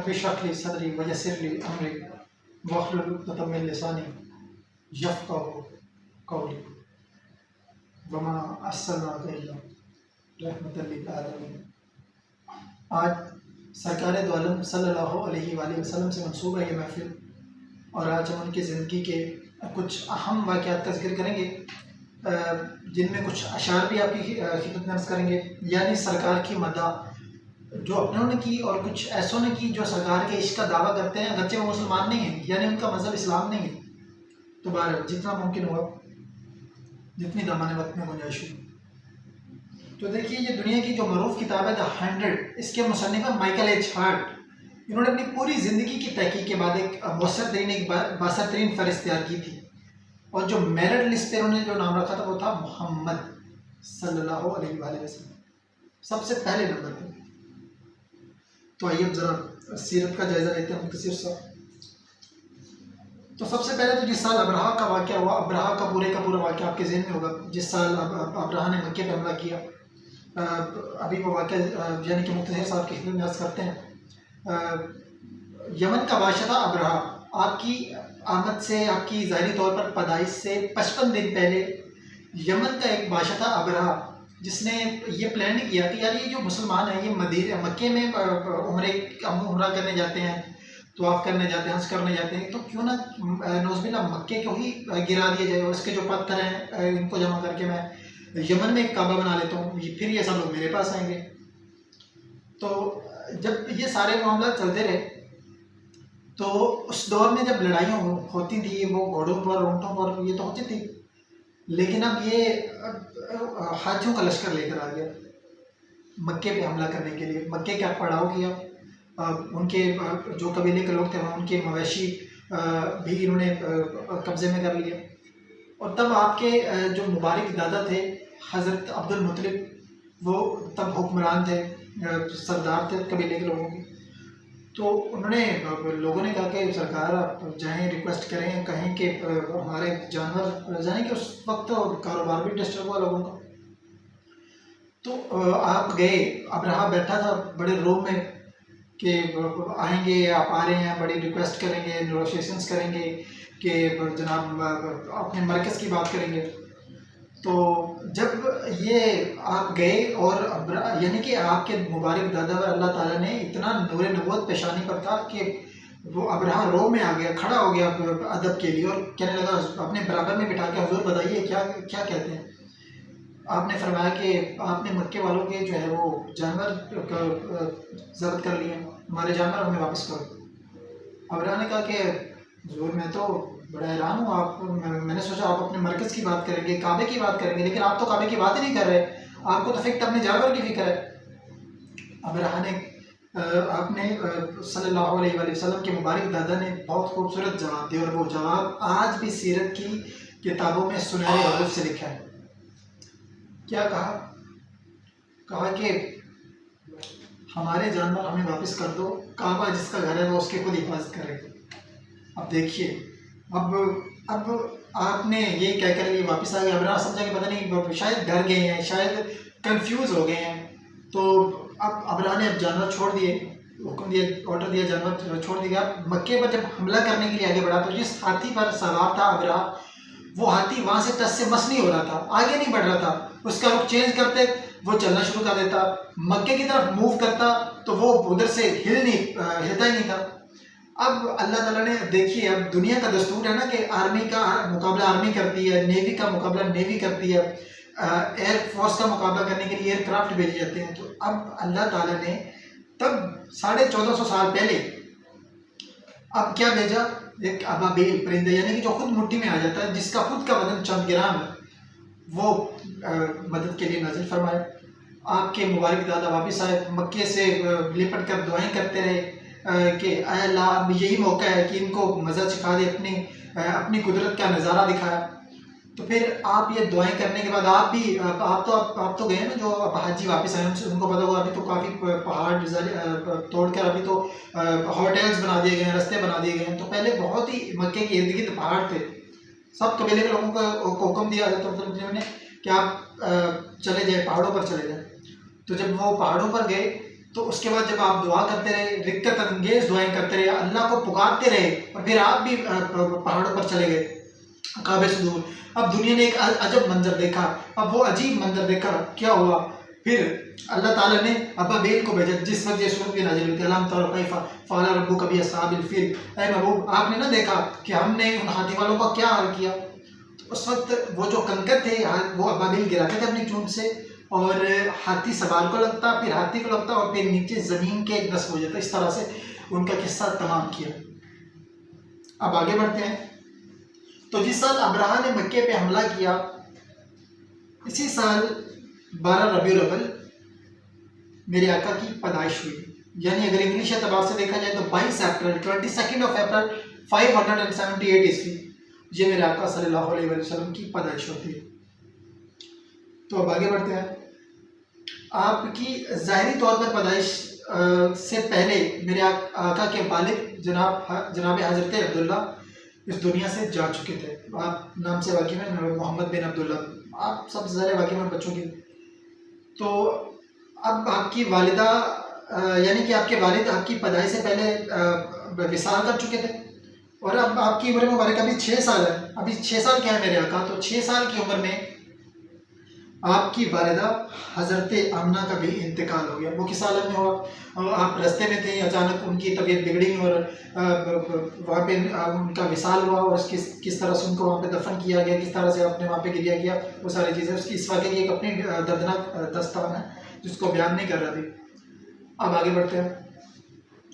رب اشرح لی صدری ویسر لی امری واحلل عقدۃ من لسانی یفقہوا قولی وما ارسلناک الا رحمۃ للعالمین۔ آج سرکار دو عالم صلی اللہ علیہ وآلہ وسلم سے منسوب ہے یہ محفل، اور آج ہم ان کی زندگی کے کچھ اہم واقعات کا ذکر کریں گے، جن میں کچھ اشعار بھی آپ کی خدمت میں عرض کریں گے، یعنی سرکار کی مدح جو اپنوں نے کی اور کچھ ایسوں نے کی جو سرکار کے عشق کا دعویٰ کرتے ہیں اگرچہ وہ مسلمان نہیں ہیں، یعنی ان کا مذہب اسلام نہیں ہے۔ تو بہرحال جتنا ممکن ہوا، جتنی دامن وقت میں گنجائش ہوئی۔ تو دیکھیے، یہ دنیا کی جو معروف کتاب ہے دا 100، اس کے مصنف ہے مائیکل ایچ ہارٹ۔ انہوں نے اپنی پوری زندگی کی تحقیق کے بعد ایک مؤثر ترین فہرست تیار کی تھی، اور جو میرٹ لسٹ پہ انہوں نے جو نام رکھا تھا وہ تھا محمد صلی اللہ علیہ وآلہ وسلم، سب سے پہلے نمبر پہ۔ تو آئیے اب ذرا سیرت کا جائزہ لیتے ہیں مختصر سا۔ تو سب سے پہلے تو جس سال ابرہہ کا واقعہ ہوا، ابرہہ کا پورا واقعہ آپ کے ذہن میں ہوگا، جس سال ابرہہ نے مکے پہ حملہ کیا۔ ابھی وہ واقعہ یعنی کہ مختصر صاحب کی خدمت میں عرض کرتے ہیں۔ یمن کا بادشاہ تھا ابرہہ۔ آپ کی آمد سے، آپ کی ظاہری طور پر پیدائش سے 55 دن پہلے یمن کا ایک بادشاہ تھا ابرہہ، جس نے یہ پلان نہیں کیا کہ یار یہ جو مسلمان ہیں یہ مکے میں عمرہ کرنے جاتے ہیں، طواف کرنے جاتے ہیں، حج کرنے جاتے ہیں، تو کیوں نہ نعوذ باللہ مکے کو ہی گرا دیا جائے، اور اس کے جو پتھر ہیں ان کو جمع کر کے میں یمن میں ایک کعبہ بنا لیتا ہوں، پھر یہ سب لوگ میرے پاس آئیں گے۔ تو جب یہ سارے معاملات چلتے رہے، تو اس دور میں جب لڑائیاں ہوتی تھیں وہ گھوڑوں پر، اونٹوں پر، یہ تو ہوتی تھی، لیکن اب یہ ہاتھیوں کا لشکر لے کر آ گیا مکے پہ حملہ کرنے کے لیے۔ مکے کا پڑاؤ کیا، ان کے جو قبیلے کے لوگ تھے ان کے مویشی بھی انہوں نے قبضے میں کر لیے، اور تب آپ کے جو مبارک دادا تھے حضرت عبد المطلب، وہ تب حکمران تھے، سردار تھے قبیلے کے لوگوں کے۔ تو انہوں نے لوگوں نے کہا کہ سرکار آپ جائیں، ریکویسٹ کریں، کہیں کہ ہمارے جانور جائیں، کہ اس وقت کاروبار بھی ڈسٹرب ہوا لوگوں کا۔ تو آپ گئے، ابرہہ بیٹھا تھا بڑے روم میں کہ آئیں گے، آپ آ رہے ہیں، بڑی ریکویسٹ کریں گے، نیگوشیشنس کریں گے کہ جناب اپنے مرکز کی بات کریں گے۔ تو جب یہ آپ گئے، اور یعنی کہ آپ کے مبارک دادا پر اللہ تعالیٰ نے اتنا نور نبوت پیشانی پر تھا کہ وہ ابرہہ رو میں آ گیا، کھڑا ہو گیا ادب کے لیے، اور کہنے لگا اپنے برابر میں بٹھا کے حضور بتائیے کیا کہتے ہیں۔ آپ نے فرمایا کہ آپ نے مکے والوں کے جو ہے وہ جانور ضبط کر لیے، ہمارے جانور ہمیں واپس کرو۔ ابرہہ نے کہا کہ حضور میں تو بڑا حیران ہوں، آپ میں نے سوچا آپ اپنے مرکز کی بات کریں گے، کعبے کی بات کریں گے، لیکن آپ تو کعبے کی بات ہی نہیں کر رہے، آپ کو تو فکر اپنے جانور کی فکر ہے۔ ابرہہ نے آپ نے صلی اللہ علیہ وآلہ وسلم کے مبارک دادا نے بہت خوبصورت جواب دیا، اور وہ جواب آج بھی سیرت کی کتابوں میں سنہرے حروف سے لکھا ہے۔ کیا کہا کہ ہمارے جانور ہمیں واپس کر دو، کعبہ جس کا گھر ہے وہ اس کی خود حفاظت کرے گا۔ اب دیکھیے، اب آپ نے یہ کہہ کر یہ واپس آ گئے۔ ابرہہ سمجھا کہ پتہ نہیں شاید ڈر گئے ہیں، شاید کنفیوز ہو گئے ہیں، تو اب ابرہہ نے جانور چھوڑ دیے، حکم دیا، آرڈر دیا، جانور چھوڑ دیا۔ مکے پر جب حملہ کرنے کے لیے آگے بڑھا، تو جس ہاتھی پر سوار تھا ابرہہ، وہ ہاتھی وہاں سے ٹس سے مس نہیں ہو رہا تھا، آگے نہیں بڑھ رہا تھا، اس کا رخ چینج کرتے وہ چلنا شروع کر دیتا، مکے کی طرف موو کرتا تو وہ ادھر سے ہلتا ہی نہیں تھا۔ اب اللہ تعالیٰ نے دیکھیے، اب دنیا کا دستور ہے نا کہ آرمی کا مقابلہ آرمی کرتی ہے، نیوی کا مقابلہ نیوی کرتی ہے، ایئر فورس کا مقابلہ کرنے کے لیے ایئر کرافٹ بھیجے جاتے ہیں۔ تو اب اللہ تعالیٰ نے تب 1450 سال پہلے اب کیا بھیجا؟ ایک ابابیل پرندہ، یعنی کہ جو خود مٹھی میں آ جاتا ہے، جس کا خود کا وزن چند گرام ہے، وہ مدد کے لیے نازل فرمائے۔ آپ کے مبارک دادا واپس آئے، مکے سے لپٹ کر دعائیں کرتے رہے کہ اے اللہ اب یہی موقع ہے کہ ان کو مزہ چکھا دے، اپنی قدرت کا نظارہ دکھایا۔ تو پھر آپ یہ دعائیں کرنے کے بعد آپ تو گئے نا، جو حاجی واپس آئے ان کو پتا ہوگا ابھی تو کافی پہاڑ توڑ کر ابھی تو ہوٹلز بنا دیے گئے ہیں، رستے بنا دیے گئے ہیں۔ تو پہلے بہت ہی مکے کے ارد گرد پہاڑ تھے، سب قبیلے کے لوگوں کو حکم دیا حضرت نے کہ آپ چلے جائیں، پہاڑوں پر چلے جائیں۔ تو جب وہ پہاڑوں پر گئے تو اس کے بعد جب آپ دعا کرتے رہے، رکت انگیز دعائیں کرتے رہے، اللہ کو پکارتے رہے، اور پھر آپ بھی پہاڑوں پر چلے گئے کعبے سے دور. اب دنیا نے ایک عجب منظر دیکھا. اب وہ عجیب منظر دیکھا کیا ہوا؟ پھر اللہ تعالیٰ نے ابابیل کو بھیجا، جس وقت یہ سورت بھی نازل ہوئی تھی، الم تر کیف فعل ربک باصحاب الفیل. اے محبوب، آپ نے نہ دیکھا کہ ہم نے ان ہاتھی والوں کا کیا حال کیا؟ اس وقت وہ جو کنکر تھے وہ ابابیل گراتے تھے اپنی چونچ سے، اور ہاتھی سوار کو لگتا، پھر ہاتھی کو لگتا، اور پھر نیچے زمین کے نصب ہو جاتا. اس طرح سے ان کا قصہ تمام کیا. اب آگے بڑھتے ہیں. تو جس سال ابرہہ نے مکے پہ حملہ کیا، اسی سال 12 ربیع الاول میرے آقا کی پیدائش ہوئی. یعنی اگر انگلش اعتبار سے دیکھا جائے تو 22 اپریل 22 اپریل 578 عیسوی یہ میرے آقا صلی اللہ علیہ وسلم کی پیدائش ہوتی ہے. تو اب آگے بڑھتے ہیں. آپ کی ظاہری طور پر پیدائش سے پہلے میرے آقا کے والد جناب حضرت عبداللہ اس دنیا سے جا چکے تھے. آپ نام سے واقف ہیں، محمد بن عبداللہ، آپ سب سے زیادہ واقف ہیں بچوں کی. تو اب آپ کی والدہ یعنی کہ آپ کے والد آپ کی پیدائش سے پہلے وصال کر چکے تھے، اور اب آپ کی عمر مبارک ابھی 6 سال ہے. ابھی 6 سال کیا ہے میرے آقا؟ تو 6 سال کی عمر میں آپ کی والدہ حضرت آمنہ کا بھی انتقال ہو گیا. وہ کس عالم میں ہوا؟ آپ رستے میں تھے، اچانک ان کی طبیعت بگڑی اور وہاں پہ ان کا وصال ہوا، اور کس طرح سے ان کو وہاں پہ دفن کیا گیا، کس طرح سے آپ نے وہاں پہ گریا کیا، وہ ساری چیزیں اس کی اس واقعے کی ایک اپنی دردناک داستان ہے جس کو بیان نہیں کر رہا تھی. اب آگے بڑھتے ہیں.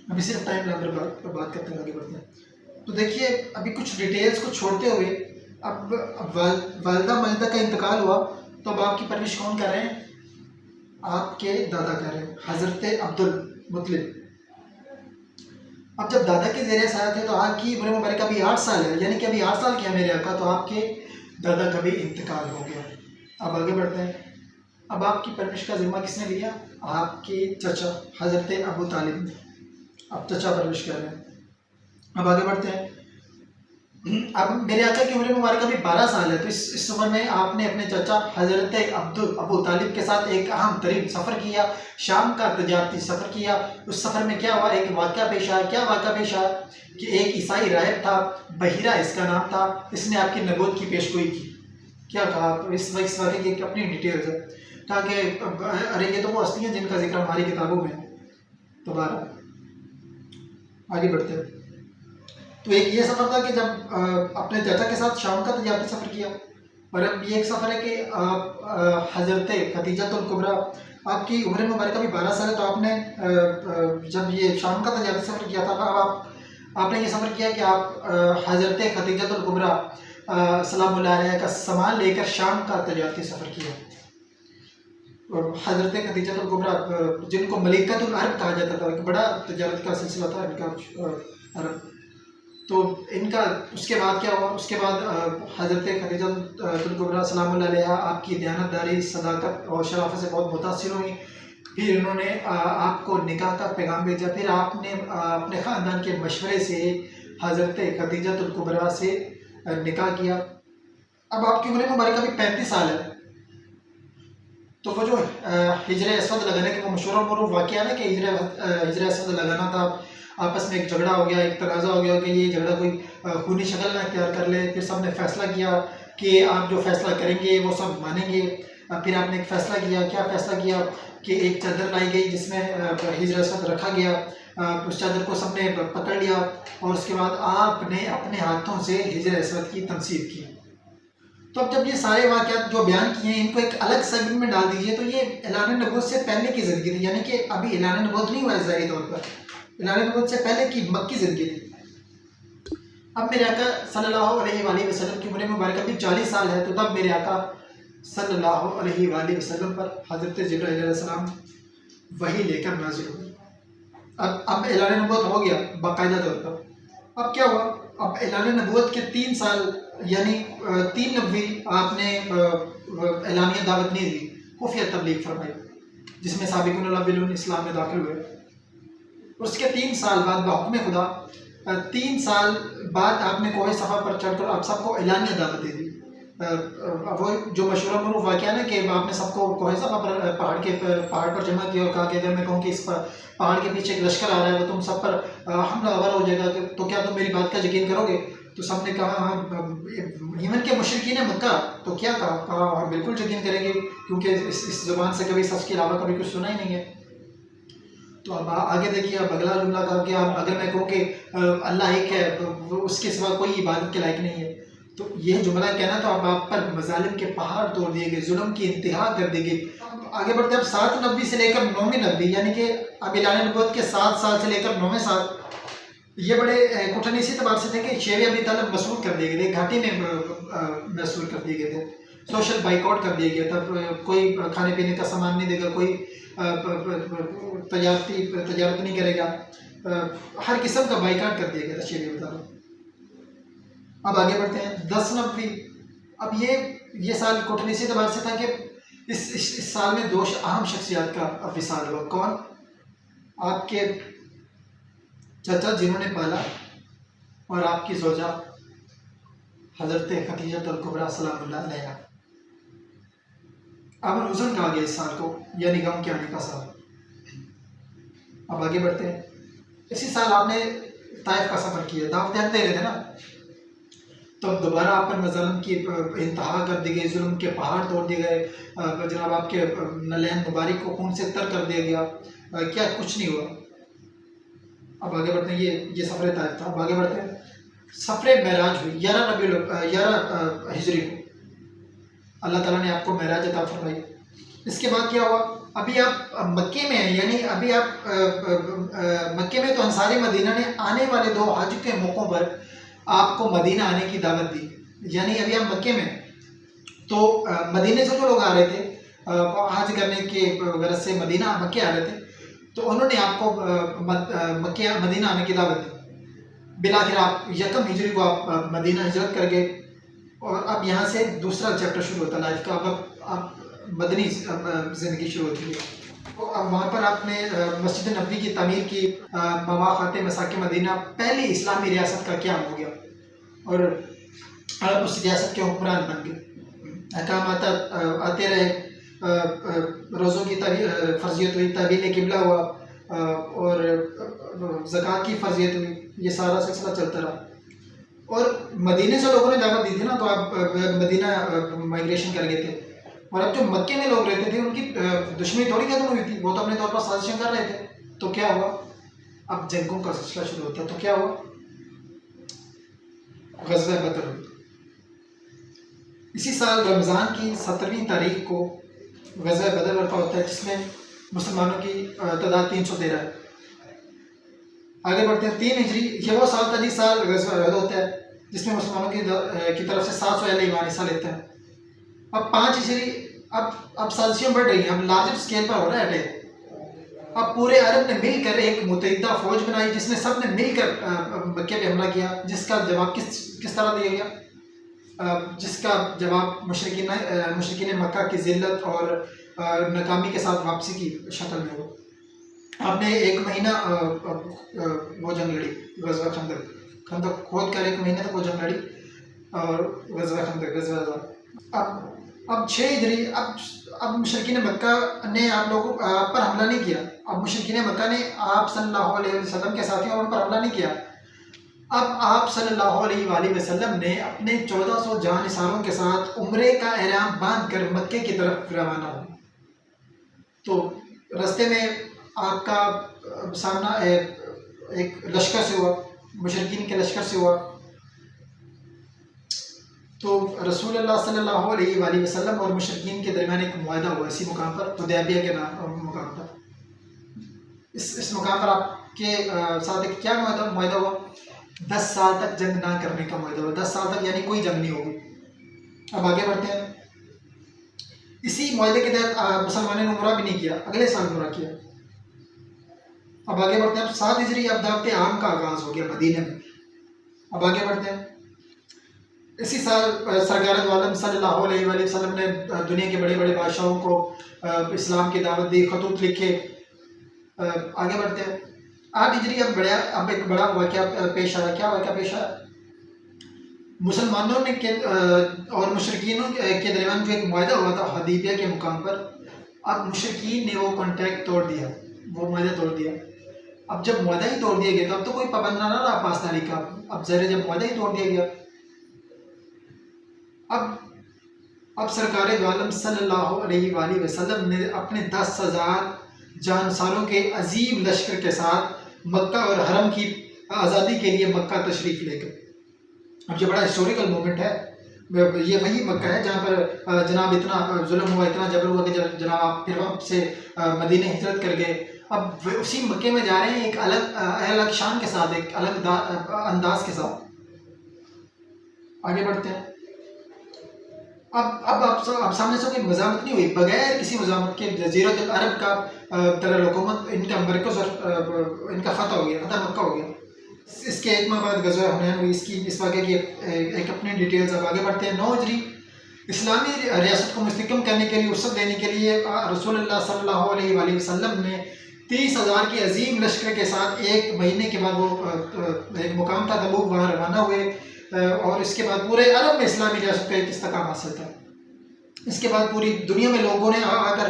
ابھی صرف ٹائم لائن پر بات کرتے ہیں، آگے بڑھتے ہیں. تو دیکھیے ابھی کچھ ڈیٹیلز کو چھوڑتے ہوئے اب والدہ ماجدہ کا انتقال ہوا، تو اب آپ کی پرورش کون کر رہے ہیں؟ آپ کے دادا کر رہے ہیں، حضرت عبد المطلب. اب جب دادا کے زیر سایہ تھے تو آپ کی عمر مبارکہ ابھی 8 سال ہے، یعنی کہ ابھی 8 سال کیا میرے آقا، تو آپ کے دادا کا بھی انتقال ہو گیا. اب آگے بڑھتے ہیں. اب آپ کی پرورش کا ذمہ کس نے لیا؟ آپ کے چچا حضرت ابو طالب نے. اب چچا پرورش کر رہے ہیں. اب آگے بڑھتے ہیں. اب میرے آقا کی عمر مبارکہ ابھی 12 سال ہے، تو اس عمر میں آپ نے اپنے چچا حضرت ابو طالب کے ساتھ ایک اہم ترین سفر کیا، شام کا تجارتی سفر کیا. اس سفر میں کیا ہوا؟ ایک واقعہ پیش آیا. کیا واقعہ پیش آیا؟ کہ ایک عیسائی راہب تھا، بحیرہ اس کا نام تھا، اس نے آپ کی نبوت کی پیشگوئی کی. کیا کہا؟ اس واقعے کی ایک اپنی ڈیٹیلز ہے، تاکہ ارے یہ تو وہ ہستی ہیں جن کا ذکر ہماری کتابوں میں ہے. دوبارہ آگے بڑھتے ہیں. تو ایک یہ سفر تھا کہ جب اپنے چچا کے ساتھ شام کا تجارتی سفر کیا، اور اب یہ ایک سفر ہے کہ آپ حضرت خدیجہ الکبریٰ، آپ کی عمر مبارکہ بھی 12 سال ہے، تو آپ نے جب یہ شام کا تجارتی سفر کیا تھا، اب آپ نے یہ سفر کیا کہ آپ حضرت خدیجہ الکبریٰ سلام اللہ علیہ کا سامان لے کر شام کا تجارتی سفر کیا. حضرت خدیجہ الکبریٰ جن کو ملکۃ العرب کہا جاتا تھا، ایک بڑا تجارت کا سلسلہ تھا ان کا عرب. تو ان کا اس کے بعد کیا ہوا؟ اس کے بعد حضرت خدیجہ الکبریٰ سلام اللہ علیہ آپ کی دیانتداری، صداقت اور شرافت سے بہت متاثر ہوئی. پھر انہوں نے آپ کو نکاح کا پیغام بھیجا. پھر آپ نے اپنے خاندان کے مشورے سے حضرت خدیجہ الکبریٰ سے نکاح کیا. اب آپ کی عمر مبارکہ بھی 35 سال ہے. تو وہ جو ہجر اسود لگانے کا وہ مشہور و معروف واقعہ ہے کہ ہجر اسود لگانا تھا، آپس میں ایک جھگڑا ہو گیا، ایک تنازع ہو گیا کہ یہ جھگڑا کوئی خونی شکل نہ اختیار کر لے. پھر سب نے فیصلہ کیا کہ آپ جو فیصلہ کریں گے وہ سب مانیں گے. پھر آپ نے ایک فیصلہ کیا. کیا فیصلہ کیا؟ کہ ایک چادر لائی گئی جس میں ہجر اسود رکھا گیا. اس چادر کو سب نے پکڑ لیا، اور اس کے بعد آپ نے اپنے ہاتھوں سے ہجر اسود کی تنصیب کی. تو اب جب یہ سارے واقعات جو بیان کیے ہیں ان کو ایک الگ سیگمنٹ میں ڈال دیجئے، تو یہ اعلان نبوت سے پہلے کی زندگی تھی، یعنی کہ ابھی اعلان نبوت نہیں ہوا ہے ظاہری طور پر، اعلان نبوت سے پہلے کی مکی زندگی تھی. اب میرے آقا صلی اللہ علیہ وآلہ وسلم کی عمر مبارکہ بھی 40 سال ہے، تو تب میرے آقا صلی اللہ علیہ وآلہ وسلم پر حضرت جبرائیل علیہ السلام وحی لے کر نازل ہوئے. اب اعلان نبوت ہو گیا باقاعدہ طور پر. اب کیا ہوا؟ اب اعلان نبوت کے 3 سال یعنی 3 نبوی آپ نے اعلانیہ دعوت نہیں دی، خفیہ تبلیغ فرمائی، جس میں سابقون الاولون اسلام میں داخل ہوئے. اس کے 3 سال بعد بحکم خدا 3 سال بعد آپ نے کوہ صفا پر چڑھ کر آپ سب کو اعلانیہ دعوت دے دی. وہ جو مشہور معروف واقعہ نا کہ آپ نے سب کو کوہ صفا پر پہاڑ پر جمع کیا اور کہا کہ اگر میں کہوں کہ اس پہاڑ کے پیچھے ایک لشکر آ رہا ہے وہ تم سب پر حملہ آور ہو جائے گا تو کیا تم میری بات کا یقین کرو گے؟ تو سب نے کہا ہاں، یمن کے مشرکین مکہ تو کیا کہا ہاں بالکل یقین کریں گے کیونکہ اس زبان سے کبھی سچ کے علاوہ کبھی کچھ سنا ہی نہیں ہے۔ تو اب آگے دیکھیے، اب اگلا جملہ کہا کہ اب اگر میں کہوں کہ اللہ ایک ہے تو اس کے سوا کوئی عبادت کے لائق نہیں ہے، تو یہ جملہ کہنا تو اب آپ پر مظالم کے پہاڑ توڑ دیے گئے، ظلم کی انتہا کر دی گئی۔ آگے بڑھتے اب 7 نبی سے لے کر 9 نبی، یعنی کہ اب اعلان نبوت کے 7 سال سے لے کر 9 سال، یہ بڑے کٹھن اسی اعتبار سے تھے کہ شیب ابی طالب مسرور کر دیے گئے تھے، گھاٹی میں مسرور کر دیے گئے تھے، سوشل بائیکاٹ کر دیا گیا تھا، کوئی کھانے پینے کا سامان نہیں دے گا، کوئی تجارت نہیں کرے گا، ہر قسم کا بائیکاٹ کر دیا گیا تھا شیب ابی طالب۔ اب آگے بڑھتے ہیں 10 نبی۔ اب یہ سال کٹھن اسی اعتبار سے تھا کہ اس سال میں 2 اہم شخصیات کا وصال ہوا۔ کون؟ آپ کے چچا جنہوں نے پالا اور آپ کی زوجہ حضرت خدیجہ الکبریٰ سلام اللہ علیہا۔ اب الحزن کہا گیا اس سال کو، یعنی غم کے آنے کا سال۔ اب آگے بڑھتے ہیں، اسی سال آپ نے طائف کا سفر کیا، دعوت دے رہے تھے نا، تو اب دوبارہ آپ پر مظالم کی انتہا کر دی گئی، ظلم کے پہاڑ توڑ دیے گئے، جناب آپ کے نلین مبارک کو خون سے تر کر دیا گیا، کیا کچھ نہیں ہوا۔ اب آگے بڑھتے ہیں، یہ سفر طائف تھا۔ اب آگے بڑھتے ہیں، سفر معراج ہوئی 11 ہجری کو، اللہ تعالیٰ نے آپ کو معراج عطا فرمائی۔ اس کے بعد کیا ہوا؟ ابھی آپ مکے میں ہیں، یعنی ابھی آپ مکے میں، تو انصار مدینہ نے آنے والے 2 حج کے موقعوں پر آپ کو مدینہ آنے کی دعوت دی، یعنی ابھی آپ مکے میں، تو مدینے سے جو لوگ آ رہے تھے حج کرنے کے غرض سے مکے آ رہے تھے، تو انہوں نے آپ کو مدینہ آنے کی دعوت دی۔ بالآخر آپ 1 ہجری کو آپ مدینہ ہجرت کر گئے، اور اب یہاں سے دوسرا چیپٹر شروع ہوتا ہے لائف کا، اب مدنی زندگی شروع ہوتی ہے۔ تو اب وہاں پر آپ نے مسجد نبوی کی تعمیر کی، مواقعات مساکن مدینہ، پہلی اسلامی ریاست کا قیام ہو گیا، اور آپ اس ریاست کے حکمران بن گئے۔ احکامات آتے رہے، روزوں کی فرضیت ہوئی، تعبیل قبلہ ہوا، اور زکوٰۃ کی فرضیت ہوئی، یہ سارا سلسلہ چلتا رہا۔ اور مدینے سے لوگوں نے دعوت دی تھی نا، تو آپ مدینہ مائگریشن کر گئے تھے، اور اب جو مکے میں لوگ رہتے تھے ان کی دشمنی تھوڑی ختم ہوئی تھی، وہ تو اپنے طور پر سازشیں کر رہے تھے۔ تو کیا ہوا؟ اب جنگوں کا سلسلہ شروع ہوتا ہے۔ تو کیا ہوا؟ غزوہ بدر ہوئی۔ اسی سال رمضان کی 17ویں تاریخ کو غزوہ بدر برپا ہوتا ہے، جس میں مسلمانوں کی تعداد 313 ہے۔ آگے بڑھتے ہیں 3 ہجری، یہ وہ سال تھا جس سال غزوہ احد ہوتا ہے، جس میں مسلمانوں کی طرف سے 700 اہل ایمان حصہ لیتے ہیں۔ اب 5 ہجری، اب سازشیں بڑھ رہی ہیں، اب لارجر اسکیل پر ہو رہا ہے اٹیک۔ اب پورے عرب نے مل کر ایک متحدہ فوج بنائی، جس نے سب نے مل کر مکے پہ حملہ کیا، جس کا جواب کس طرح دیا گیا؟ جس کا جواب مشرکین مکہ کی ذلت اور ناکامی کے ساتھ واپسی کی شکل میں ہو۔ آپ نے 1 مہینہ وہ جنگ لڑی، غزوہ خندق کھود کر 1 مہینہ تک وہ جنگ لڑی، اور غزوہ خندق، غزوہ احد۔ اب 6 ہجری، اب مشرکین مکہ نے آپ پر حملہ نہیں کیا، اب مشرکین مکہ نے آپ صلی اللہ علیہ وسلم کے ساتھیوں اور ان پر حملہ نہیں کیا۔ اب آپ صلی اللہ علیہ وآلہ وسلم نے اپنے 1400 جانثاروں کے ساتھ عمرے کا احرام باندھ کر مکے کی طرف روانہ ہوئے۔ تو راستے میں آپ کا سامنا ایک لشکر سے ہوا، مشرکین کے لشکر سے ہوا، تو رسول اللہ صلی اللہ علیہ وآلہ وسلم اور مشرکین کے درمیان ایک معاہدہ ہوا اسی مقام پر، حدیبیہ کے مقام پر۔ اس مقام پر آپ کے ساتھ ایک کیا معاہدہ ہوا؟ 10 سال تک جنگ نہ کرنے کا معاہدہ ہوا، 10 سال تک، یعنی کوئی جنگ نہیں ہوگی۔ اب آگے بڑھتے ہیں، اسی معاہدے کے تحت مسلمانوں نے عمرہ بھی نہیں کیا، اگلے سال عمرہ کیا۔ اب آگے بڑھتے ہیں، اب 7 ہجری، اب دعوت عام کا آغاز ہو گیا مدینہ میں۔ اب آگے بڑھتے ہیں، اسی سال سرکار دو عالم صلی اللہ علیہ وآلہ وسلم نے دنیا کے بڑے بڑے بادشاہوں کو اسلام کی دعوت دی، خطوط لکھے۔ آگے بڑھتے ہیں، 8 ہجری، اب ایک بڑا واقعہ پیش آیا۔ کیا واقعہ پیش آیا؟ مسلمانوں نے اور مشرکینوں کے درمیان جو ایک معاہدہ ہوا تھا حدیبیہ کے مقام پر، اب مشرکین نے وہ کانٹیکٹ توڑ دیا، وہ معاہدہ توڑ دیا۔ اب جب معاہدہ ہی توڑ دیا گیا تو اب تو کوئی پابند نہ رہا پاسداری کا، اب ظاہر ہے جب معاہدہ ہی توڑ دیا گیا، اب سرکار دو عالم صلی اللہ علیہ وآلہ وسلم نے اپنے 10,000 جانساروں کے عظیم لشکر کے ساتھ مکہ اور حرم کی آزادی کے لیے مکہ تشریف لے گئے۔ اب یہ بڑا ہسٹوریکل مومنٹ ہے، یہ وہی مکہ ہے جہاں پر جناب اتنا ظلم ہوا، اتنا جبر ہوا کہ جناب آپ پھر وہاں سے مدینہ ہجرت کر گئے۔ اب اسی مکے میں جا رہے ہیں ایک الگ شان کے ساتھ، ایک الگ انداز کے ساتھ۔ آگے بڑھتے ہیں۔ اب سامنے سے کوئی مزاحمت نہیں ہوئی، بغیر کسی مزاحمت کے جزیرۃ العرب کا دارالحکومت ان کا مرکز اور ان کا فتح ہو گیا، فتح مکہ ہو گیا۔ اس کے ایک ماہ بعد غزوہ حنین ہوئی، اس واقعے کی ایک اپنی ڈیٹیلز۔ اب آگے بڑھتے ہیں۔ 9 ہجری اسلامی ریاست کو مستحکم کرنے کے لیے، وسعت دینے کے لیے رسول اللہ صلی اللہ علیہ وآلہ وسلم نے 30,000 کے عظیم لشکر کے ساتھ ایک مہینے کے بعد، وہ ایک مقام تھا تبوک، وہاں روانہ ہوئے، اور اس کے بعد پورے عرب میں اسلامی ریاست کا ایک استحکام حاصل تھا۔ اس کے بعد پوری دنیا میں لوگوں نے آ کر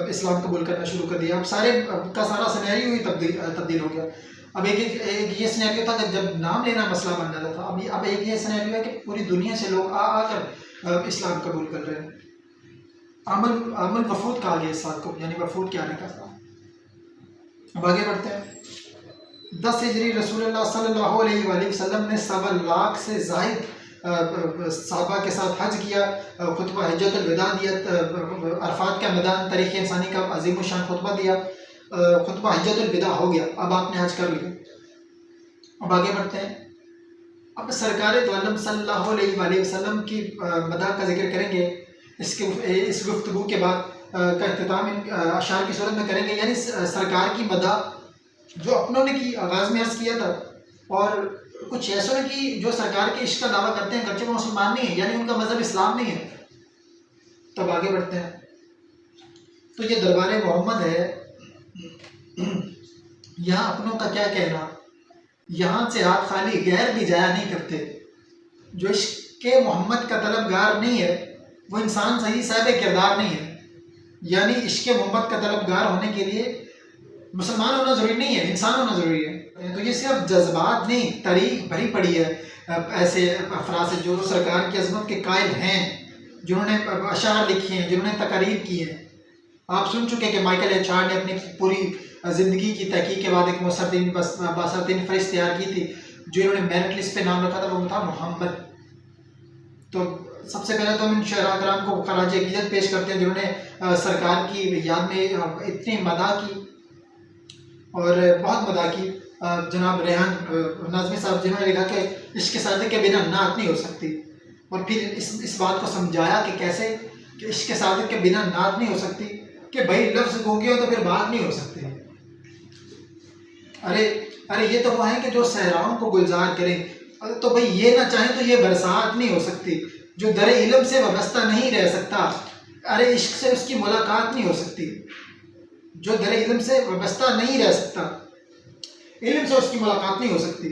اسلام قبول کرنا شروع کر دیا۔ اب سارا سینیریو ہی تبدیل ہو گیا۔ اب ایک یہ سینیریو تھا کہ جب نام لینا مسئلہ بن جاتا تھا، اب ایک یہ سینیریو ہے کہ پوری دنیا سے لوگ آ کر اسلام قبول کر رہے ہیں۔ عمل وفود کہا گیا اس سال کو، یعنی وفود کے آنے کا سال۔ اب آگے بڑھتے ہیں۔ 10 ہجری رسول اللہ صلی اللہ علیہ وآلہ وسلم نے 1.25 لاکھ سے زائد صحابہ کے ساتھ حج کیا، خطبہ حجۃ الوداع دیا، عرفات کا میدان تاریخ انسانی کا عظیم الشان خطبہ دیا، خطبہ حجۃ الوداع ہو گیا، اب آپ نے حج کر لیا۔ اب آگے بڑھتے ہیں۔ اب سرکار دو عالم صلی اللہ علیہ وآلہ وسلم کی مداح کا ذکر کریں گے، اس گفتگو کے بعد کا اختتام اشعار کی صورت میں کریں گے، یعنی سرکار کی مداح جو اپنوں نے کی، آغاز میں عرض کیا تھا، اور کچھ ایسوں نے کی جو سرکار کے عشق کا دعویٰ کرتے ہیں گرچہ وہ مسلمان نہیں ہیں، یعنی ان کا مذہب اسلام نہیں ہے۔ تب آگے بڑھتے ہیں۔ تو یہ دربار محمد ہے، یہاں اپنوں کا کیا کہنا، یہاں سے ہاتھ خالی غیر بھی جایا نہیں کرتے۔ جو عشق محمد کا طلبگار نہیں ہے وہ انسان صحیح صاحب کردار نہیں ہے، یعنی عشق محمد کا طلبگار ہونے کے لیے مسلمان ہونا ضروری نہیں ہے، انسان ہونا ضروری ہے۔ تو یہ صرف جذبات نہیں، تاریخ بھری پڑی ہے ایسے افراد سے جو سرکار کی عظمت کے قائل ہیں، جنہوں نے اشعار لکھی ہیں، جنہوں نے تقاریر کی ہیں۔ آپ سن چکے کہ مائیکل ایچارڈ نے اپنی پوری زندگی کی تحقیق کے بعد ایک باسرتین فہرست تیار کی تھی، جو انہوں نے میرٹ لسٹ پہ نام رکھا تھا، وہ تھا محمد۔ تو سب سے پہلے تو ہم ان شہراء کرام کو خراج عقیدت پیش کرتے ہیں جنہوں نے سرکار کی یاد میں اتنی مداح کی اور بہت مداح کی۔ جناب ریحان ناظمی صاحب جنہوں نے لکھا کہ عشق صادق کے بنا نعت نہیں ہو سکتی، اور پھر اس بات کو سمجھایا کہ کیسے، کہ عشق صادق کے بنا نعت نہیں ہو سکتی، کہ بھائی لفظ گونگے ہو تو پھر بات نہیں ہو سکتی۔ ارے یہ تو وہ ہے کہ جو صحراؤں کو گلزار کریں، تو بھائی یہ نہ چاہیں تو یہ برسات نہیں ہو سکتی۔ جو در علم سے وابستہ نہیں رہ سکتا، ارے عشق سے اس کی ملاقات نہیں ہو سکتی۔ جو در علم سے وابستہ نہیں رہ سکتا، علم سے اس کی ملاقات نہیں ہو سکتی۔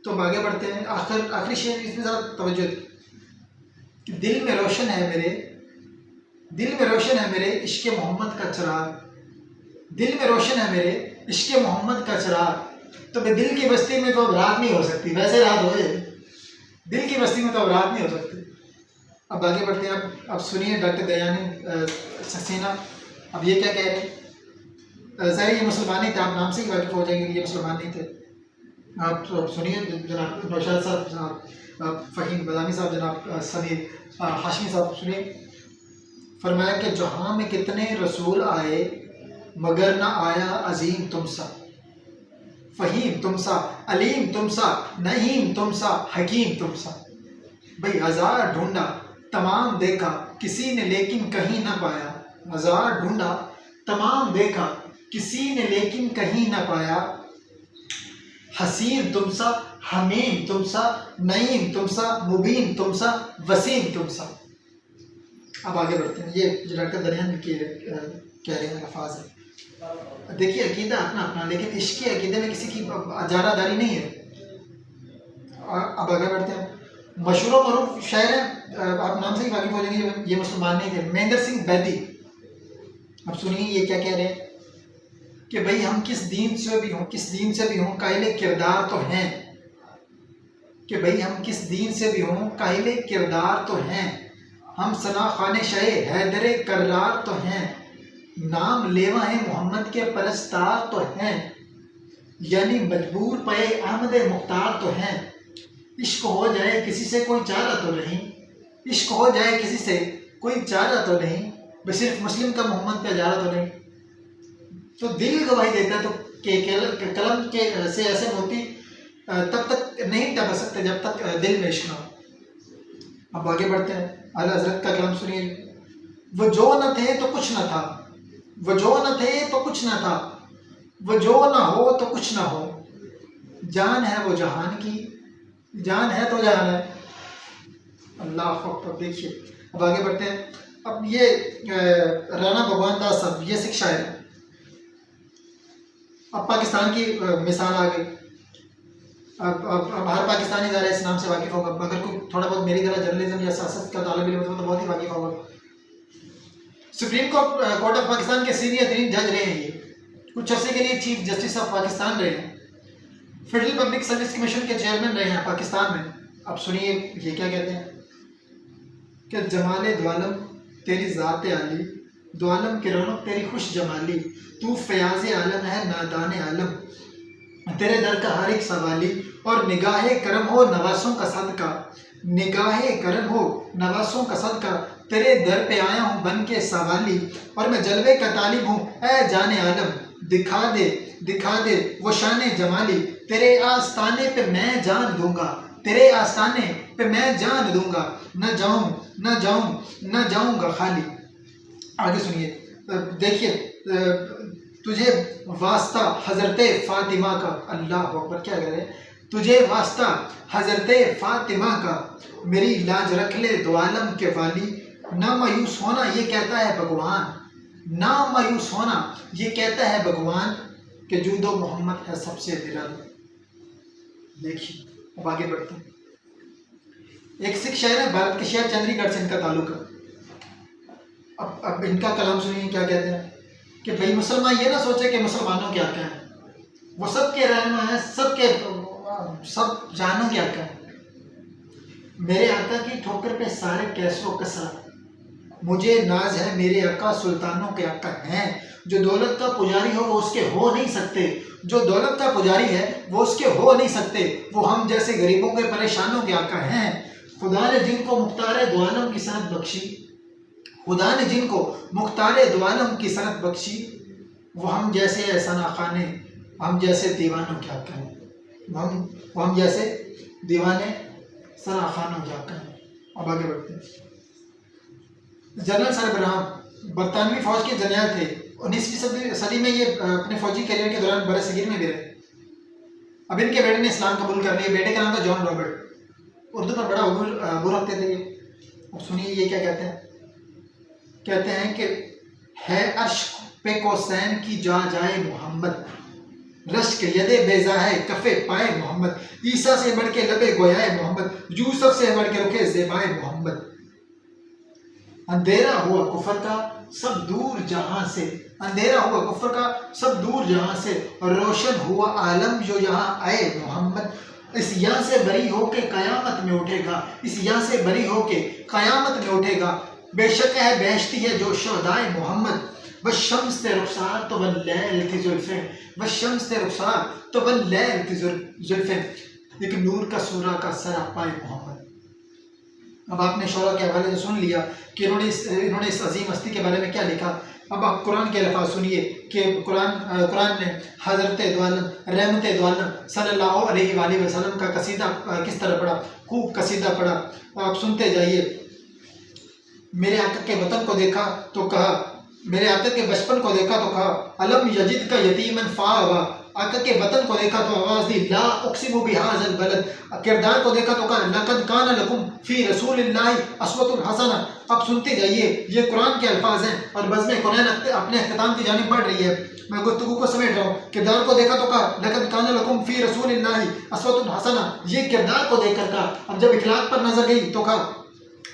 تو اب آگے بڑھتے ہیں۔ آخری شعر اس میں ذرا توجہ کہ دل میں روشن ہے میرے عشق محمد کا چراغ، دل میں روشن ہے میرے عشق محمد کا چراغ، تو بے دل کی بستی میں تو اب رات نہیں ہو سکتی، ویسے رات ہوئے دل کی بستی میں تو اب رات نہیں ہو سکتی۔ اب آگے بڑھتے ہیں۔ اب سنیے ڈاکٹر دیانی سکسینہ اب یہ کیا کہہ رہے ہیں۔ ظاہر یہ مسلمان نہیں تھے، آپ نام سے ہی واقف ہو جائیں گے کہ یہ مسلمان نہیں تھے۔ آپ سنیے جناب نوشاد صاحب، جناب فہیم بدانی صاحب، جناب سمیر ہاشمی صاحب سنیے۔ فرمایا کہ جہاں میں کتنے رسول آئے مگر نہ آیا عظیم تم سا، فہیم تم سا، علیم تم سا، نعیم تم سا، حکیم تم سا۔ بھئی ہزار ڈھونڈا تمام دیکھا کسی نے لیکن کہیں نہ پایا، ہزار ڈھونڈا تمام دیکھا کسی نے لیکن کہیں نہ پایا۔ حسین تم سا، حمیم تم سا، نعیم تم سا، مبین تم سا، وسیم تم سا۔ اب آگے بڑھتے ہیں۔ یہ ڈاکٹر دریان کی کہہ رہے ہیں الفاظ ہے۔ دیکھیے عقیدہ اپنا اپنا، لیکن عشق عقیدے میں کسی کی اجارہ داری نہیں ہے۔ اب آگے بڑھتے ہیں۔ مشہور و معروف شاعر ہیں، آپ نام سے ہی واقف ہو جائیں گے، یہ مسلمان نہیں تھے، مہندر سنگھ بیدی۔ اب سنیے یہ کیا کہہ رہے ہیں کہ بھئی ہم کس دین سے بھی ہوں قائل کردار تو ہیں، کہ بھئی ہم کس دین سے بھی ہوں قائل کردار تو ہیں، ہم ثنا خوان شہ حیدر کرار تو ہیں، نام لیوا ہیں محمد کے پرستار تو ہیں، یعنی مجبور پے احمد مختار تو ہیں، عشق ہو جائے کسی سے کوئی چارہ تو نہیں، عشق ہو جائے کسی سے کوئی چارہ تو نہیں، بس صرف مسلم کا محمد پہ جارہ تو نہیں۔ تو دل گواہی دیتا ہے تو کہ قلم کے سے ایسے موتی تب تک نہیں ٹپک سکتے جب تک دل میں عشق نہ ہو۔ اب آگے بڑھتے ہیں، اعلیٰ حضرت کا کلام سنیے۔ وہ جو نہ تھے تو کچھ نہ تھا، وہ جو نہ تھے تو کچھ نہ تھا، وہ جو نہ ہو تو کچھ نہ ہو، جان ہے وہ جہان کی، جان ہے تو جان ہے۔ اللہ اکبر۔ دیکھیے اب آگے بڑھتے ہیں۔ اب یہ رانا بھگوان داس صاحب یہ سکھ شاعر ہے۔ اب پاکستان کی مثال آ گئی۔ اب ہر پاکستانی ذرا اس نام سے واقف ہوگا، اگر کوئی تھوڑا بہت میری طرح جرنلزم یا سیاست کا طالب علم تو بہت ہی واقف ہوگا۔ سپریم کورٹ آف پاکستان کے سینئر ترین جج رہے ہیں، یہ کچھ عرصے کے لیے چیف جسٹس آف پاکستان رہے ہیں، فیڈرل پبلک سروس کمیشن کے چیئرمین رہے ہیں پاکستان میں۔ اب سنیے یہ کیا کہتے ہیں کہ جمال دوالم تیری ذات عالی، دوالم کی رونق تیری خوش جمالی، تو فیاض عالم ہے نادان عالم، تیرے در کا ہر ایک سوالی، اور نگاہ کرم ہو نواسوں کا صدقہ، نگاہ کرم ہو نواسوں کا صدقہ، تیرے در پہ آیا ہوں بن کے سوالی، اور میں جلوے کا طالب ہوں اے جان عالم، دکھا دے وہ شان جمالی، تیرے آستانے پہ میں جان دوں گا، تیرے آستانے پہ میں جان دوں گا، نہ جاؤں گا خالی۔ آگے سنیے، دیکھیے تجھے واسطہ حضرت فاطمہ کا، اللہ اکبر، کیا کہہ رہے ہیں، تجھے واسطہ حضرت فاطمہ کا، میری لاج رکھ لے دو عالم کے والی، نہ مایوس ہونا یہ کہتا ہے بھگوان، نہ مایوس ہونا یہ کہتا ہے بھگوان، کہ جود و محمد ہے سب سے نرالا۔ دیکھیے اب آگے بڑھتے ہیں۔ ایک سکھ شہر ہے، بھارت کے شہر چندی گڑھ سے ان کا تعلق ہے۔ اب ان کا کلام سنیے کیا کہتے ہیں کہ بھئی مسلمان یہ نہ سوچے کہ مسلمانوں کے آقا ہیں، وہ سب کے رہنما ہیں، سب جانوں کے آقا ہیں، میرے آقا کی ٹھوکر پہ سارے کیسر و کسرا، مجھے ناز ہے میرے آقا سلطانوں کے آقا ہیں، جو دولت کا پجاری ہو وہ اس کے ہو نہیں سکتے، جو دولت کا پجاری ہے وہ اس کے ہو نہیں سکتے، وہ ہم جیسے غریبوں کے پریشانوں کے آقا ہیں، خدا نے جن کو مختار دو عالم کی سند بخشی، خدا نے جن کو مختار دو عالم کی سند بخشی، وہ ہم جیسے ثنا خانے، ہم جیسے دیوانوں کے آقا ہیں، ہم جیسے دیوانے ثنا خانوں کے آقا ہیں۔ اب آگے بڑھتے ہیں۔ جنرل سربراہ برطانوی فوج کے جنرل تھے، 19ویں صدی میں یہ اپنے فوجی کیریئر کے دوران برِ صغیر میں بھی رہے۔ اب ان کے بیٹے نے اسلام قبول کر لیا، بیٹے کا نام تھا جان رابرٹ، اردو پر بڑا عبور رکھتے تھے یہ۔ اب سنیے یہ کیا کہتے ہیں، کہتے ہیں کہ ہے عرش پہ کوسین کی جا جائے محمد، رشک ید بیضا ہے کف پائے محمد، عیسیٰ سے بڑھ کے لبے گویائے محمد، یوسف سے بڑھ کے رخے زیبائے محمد، اندھیرا ہوا کفر کا سب دور جہاں سے، اندھیرا ہوا کفر کا سب دور جہاں سے، اور روشن ہوا عالم جو یہاں آئے محمد، اس یہاں سے بری ہو کے قیامت میں اٹھے گا، اس یہاں سے بری ہو کے قیامت میں اٹھے گا، بے شک ہے بہشتی ہے جو شہدائے محمد، والشمس تے رخسار تو واللیل کی زلفیں، والشمس تے رخسار تو واللیل کی زلفیں، ایک نور کا سورہ کا سراپائے محمد۔ اب آپ نے شعراء کے حوالے سے سن لیا کہ انہوں نے اس عظیم ہستی کے بارے میں کیا لکھا۔ اب آپ قرآن کے الفاظ سنیے کہ قرآن نے حضرت دو عالم رحمت دو عالم صلی اللہ علیہ وآلہ وسلم کا قصیدہ کس طرح پڑھا، خوب قصیدہ پڑھا، آپ سنتے جائیے۔ میرے آقا کے وطن کو دیکھا تو کہا میرے آقا کے بچپن کو دیکھا تو کہا الم یجد کا یتیمن فآوا، آقا کے وطن کو دیکھا تو آواز دی لا اقسم بہذا البلد، کردار کو دیکھا تو کہا لقد کان لکم فی رسول اللہ اسوۃ حسنہ۔ اب سنتے جائیے، یہ قرآن کے الفاظ ہیں اور بزم قرآن اپنے اختتام کی جانب بڑھ رہی ہے، میں گفتگو کو سمیٹ رہا ہوں۔ کردار کو دیکھا تو کہا لقد کان لکم فی رسول اللہ اسوۃ حسنہ، یہ کردار کو دیکھ کر کہا۔ اب جب اخلاق پر نظر گئی تو کہا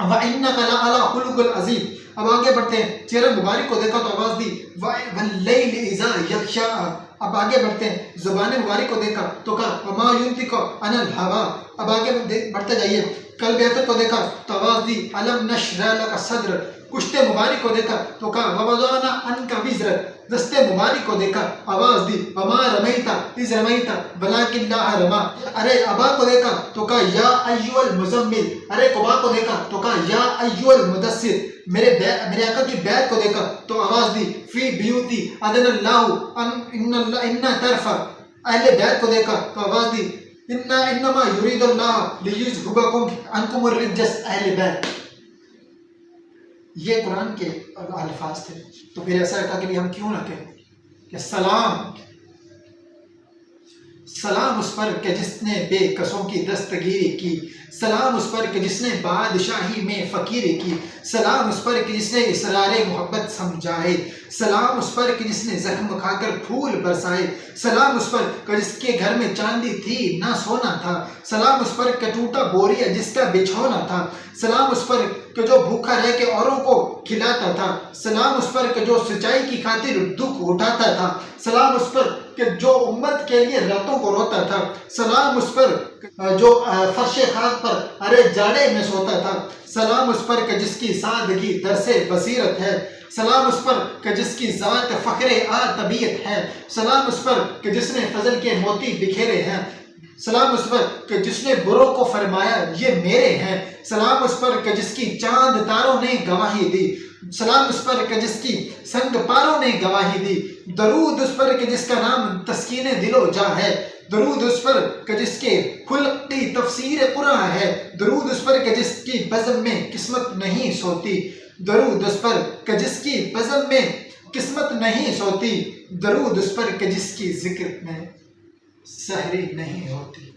وَإِنَّكَ لَعَلَىٰ خُلُقٍ عَظِيمٍ۔ اب آگے بڑھتے ہیں، چہرہ مبارک کو دیکھا تو آواز دی وَاللَّيْلِ إِذَا يَغْشَىٰ۔ اب آگے بڑھتے ہیں، زبان مبارک کو دیکھا تو کہا وَمَا يُنطِقُ عَنِ الْهَوَىٰ۔ اب آگے بڑھتے جائیے، قلب اطہر کو دیکھا تو آواز دی أَلَمْ نَشْرَحْ لَكَ صَدْرَكَ۔ کشتے مبارک کو دیکھا تو کہا وَوَضَعْنَا عَنكَ وِزْرَكَ۔ دستے مبارک کو دیکھا، آواز دی وَمَا رَمَيْتَ إِذْ رَمَيْتَ وَلَٰكِنَّ اللَّهَ رَمَىٰ۔ ارے ابا کو دیکھا تو کہا یا ایھا المزمل۔ ارے قبا کو دیکھا تو کہا یا ایھا المدثر۔ میرے آقا کی بیعت کو دیکھا تو آواز دی فی بیوتی اذن اللہ ان ترفع۔ اہل بیعت کو دیکھا تو آواز دی انما یرید اللہ لیذھبکم عنکم الرجس۔ اہل بیعت، یہ قرآن کے الفاظ تھے۔ تو پھر ایسا کہا کہ بھی ہم کیوں نہ کہیں کہ سلام سلام اس پر کہ جس نے بے کسوں کی دستگیری کی، سلام اس پر کہ جس نے بادشاہی میں فقیری کی، سلام اس پر کہ جس نے اسرار محبت سمجھائے، سلام اس پر کہ جس نے زخم کھا کر پھول برسائے، سلام اس پر کہ جس کے گھر میں چاندی تھی نہ سونا تھا، سلام اس پر کہ ٹوٹا بوریا جس کا بچھونا تھا، سلام اس پر کہ جو بھوکا رہ کے اوروں کو کھلاتا تھا، سلام اس پر کہ جو سچائی کی خاطر دکھ اٹھاتا تھا، سلام اس پر کہ جو امت کے لیے راتوں کو روتا تھا، سلام اس پر جو فرش خاک پر ارے جاڑے میں سوتا تھا، سلام اس پر کہ جس کی سادگی درس بصیرت ہے، سلام اس پر کہ جس کی ذات فخر طبیعت ہے، سلام اس پر کہ جس نے فضل کے موتی بکھیرے ہیں، سلام اس پر کہ جس نے بروں کو فرمایا یہ میرے ہیں، سلام اس پر کہ جس کی چاند تاروں نے گواہی دی، سلام اس پر کہ جس کی سنگ پاروں نے گواہی دی، درود اس پر کہ جس کا نام تسکین دل و جاں ہے، درود اس پر کہ جس کے خلق کی تفسیر قرآن ہے، درود اس پر کہ جس کی بزم میں قسمت نہیں سوتی، درود اس پر کہ جس کی بزم میں قسمت نہیں سوتی، درود اس پر کہ جس کی ذکر میں سحری نہیں ہوتی۔